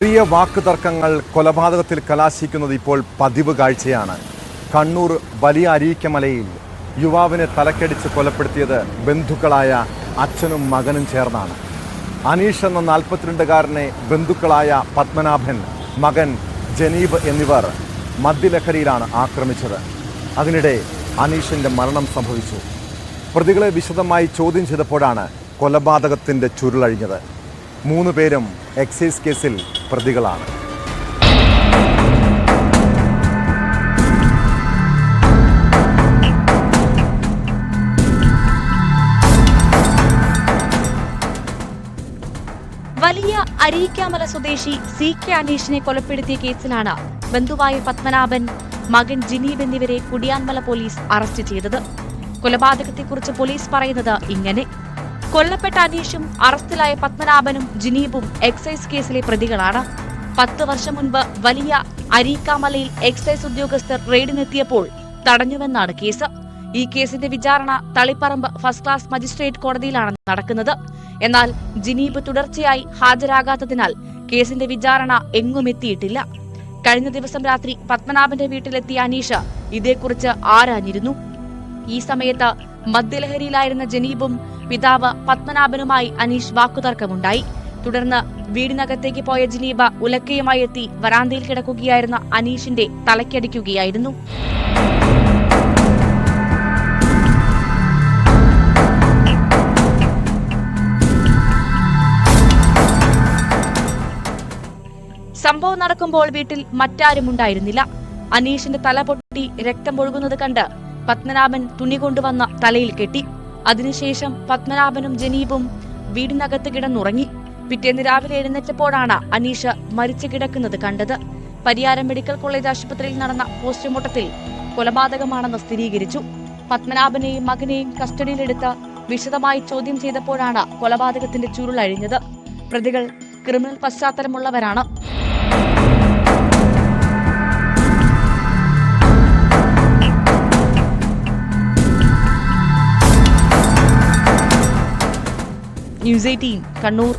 ചെറിയ വാക്കുതർക്കങ്ങൾ കൊലപാതകത്തിൽ കലാശിക്കുന്നത് ഇപ്പോൾ പതിവ് കാഴ്ചയാണ്. കണ്ണൂർ വലിയ അരീക്കമലയിൽ യുവാവിനെ തലക്കടിച്ച് കൊലപ്പെടുത്തിയത് ബന്ധുക്കളായ അച്ഛനും മകനും ചേർന്നാണ്. അനീഷ് എന്ന 42-കാരനെ ബന്ധുക്കളായ പത്മനാഭൻ, മകൻ ജനീബ് എന്നിവർ മദ്യലഹരിയിലാണ് ആക്രമിച്ചത്. അതിനിടെ അനീഷിന്റെ മരണം സംഭവിച്ചു. പ്രതികളെ വിശദമായി ചോദ്യം ചെയ്തപ്പോഴാണ് കൊലപാതകത്തിന്റെ ചുരുളഴിഞ്ഞത്. 3 പേരും എക്സൈസ് കേസിൽ പ്രതികളാണ്. വലിയ അരീക്കാമല സ്വദേശി CK അനീഷിനെ കൊലപ്പെടുത്തിയ കേസിലാണ് ബന്ധുവായ പത്മനാഭൻ, മകൻ ജിനീബ് എന്നിവരെ കുടിയാൻമല പോലീസ് അറസ്റ്റ് ചെയ്തത്. കൊലപാതകത്തെക്കുറിച്ച് പോലീസ് പറയുന്നത് ഇങ്ങനെ: കൊല്ലപ്പെട്ട അനീഷും അറസ്റ്റിലായ പത്മനാഭനും ജിനീബും എക്സൈസ് കേസിലെ പ്രതികളാണ്. 10 വർഷം മുൻപ് വലിയ അരീക്കാമലയിൽ എക്സൈസ് ഉദ്യോഗസ്ഥർ റെയ്ഡിനെത്തിയപ്പോൾ തടഞ്ഞുവെന്നാണ് കേസ്. ഈ കേസിന്റെ വിചാരണ തളിപ്പറമ്പ് ഫസ്റ്റ് ക്ലാസ് മജിസ്ട്രേറ്റ് കോടതിയിലാണ് നടക്കുന്നത്. എന്നാൽ ജിനീബ് തുടർച്ചയായി ഹാജരാകാത്തതിനാൽ കേസിന്റെ വിചാരണ എങ്ങും എത്തിയിട്ടില്ല. കഴിഞ്ഞ ദിവസം രാത്രി പത്മനാഭന്റെ വീട്ടിലെത്തിയ അനീഷ് ഇതേക്കുറിച്ച് ആരാഞ്ഞിരുന്നു. ഈ സമയത്ത് മദ്യലഹരിയിലായിരുന്ന ജനീബും പിതാവ് പത്മനാഭനുമായി അനീഷ് വാക്കുതർക്കമുണ്ടായി. തുടർന്ന് വീടിനകത്തേക്ക് പോയ ജനീബ ഉലക്കയുമായി എത്തി വരാന്തയിൽ കിടക്കുകയായിരുന്ന അനീഷിന്റെ തലയ്ക്കടിക്കുകയായിരുന്നു. സംഭവം നടക്കുമ്പോൾ വീട്ടിൽ മറ്റാരും ഉണ്ടായിരുന്നില്ല. അനീഷിന്റെ തല പൊട്ടി രക്തം ഒഴുകുന്നത് കണ്ട് പത്മനാഭൻ തുണി കൊണ്ടുവന്ന തലയിൽ കെട്ടി. അതിനുശേഷം പത്മനാഭനും ജനീബും വീടിനകത്ത് കിടന്നുറങ്ങി. പിറ്റേന്ന് രാവിലെ എഴുന്നേറ്റപ്പോഴാണ് അനീഷ് മരിച്ചു കിടക്കുന്നത് കണ്ടത്. പരിയാരം മെഡിക്കൽ കോളേജ് ആശുപത്രിയിൽ നടന്ന പോസ്റ്റ്മോർട്ടത്തിൽ കൊലപാതകമാണെന്ന് സ്ഥിരീകരിച്ചു. പത്മനാഭനെയും മകനെയും കസ്റ്റഡിയിലെടുത്ത് വിശദമായി ചോദ്യം ചെയ്തപ്പോഴാണ് കൊലപാതകത്തിന്റെ ചുരുളഴിഞ്ഞത്. പ്രതികൾ ക്രിമിനൽ പശ്ചാത്തലമുള്ളവരാണ്. News 18 കണ്ണൂർ.